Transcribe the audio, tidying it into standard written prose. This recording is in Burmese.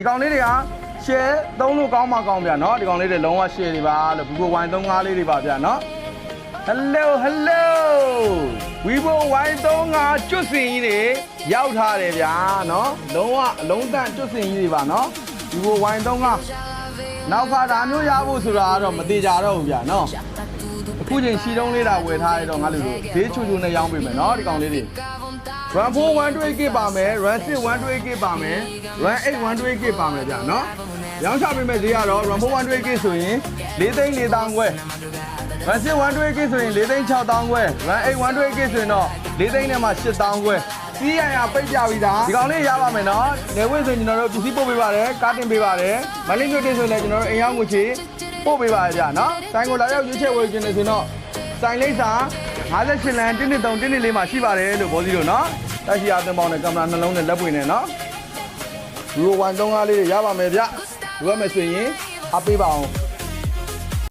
ဒီကောင်လေးတွေက share သုံးလို့ကောင်းမှကောင်းဗျာနော်ဒီကောင်လေးတွေလုံးဝ share တွေပါလို့ Vivo Y35 လေးတွေပါဗျာနော် Hello Vivo Y35 ကျွတ်စင်ကြီးတွေရောက်ထားတယ်ဗျာနော်လုံးဝအလုံးတန့်ကျွတ်စင်ကြီးတွေပါနော် Vivo Y35 နောက်ကဒါမျိုးရဖို့ဆိုတာကတော့မသေးကြတော့ဘူးဗျာနော်အခုချိန်ရှီတုံးလေးတာဝယ်ထားရတော့ငါလူတို့ဈေးချူချူနဲ့ရောင်းပေးမယ်နော်ဒီကောင်လေးတွေRun 4 128GB ပါမယ် Run 6 128GB ပါမယ် Run 8 128GB ပါမယ်ဗျာနော်ရောင်းချပေးမယ့်ဈေးကတော့ Run 4 128GB ဆိုရင်4,400,000ခွဲ Run 6 128GB ဆိုရင်4,600,000ခွဲ Run 8 128GB ဆိုရင်တော့4,000,000နဲ့မှ8,000ခွဲစီးရပိတ်ကြပြီးသားဒီကောင်လေးရပါမယ်နော်နေဝင်းဆိုရင်ကျွန်တော်တို့ပစ္စည်းပို့ပေးပါတယ်ကားတင်ပေးပါတယ်မလေးမြို့တင်ဆိုရင်လည်းကျွန်တော်တို့အိမ်ရောက်ငွေချေပို့ပေးပါတယ်ဗျာနော်ဆိုင်ကိုလာရောက်ရွေးချယ်ဝယ်ခြင်းနေဆိုတော့ဆိုင်လိမ့်စာ58လမ်း113 114မှာရှိပါတယ်လို့ဘောစီတို့နော်တက်ရှိအားသွင်းပေါင်းနဲ့ကင်မရာနှလုံးနဲ့လက်ပွင့်နဲ့နော်Vivo Y35လေးတွေရပါမယ်ဗျရမယ်ဆိုရင်အပေးပါအောင်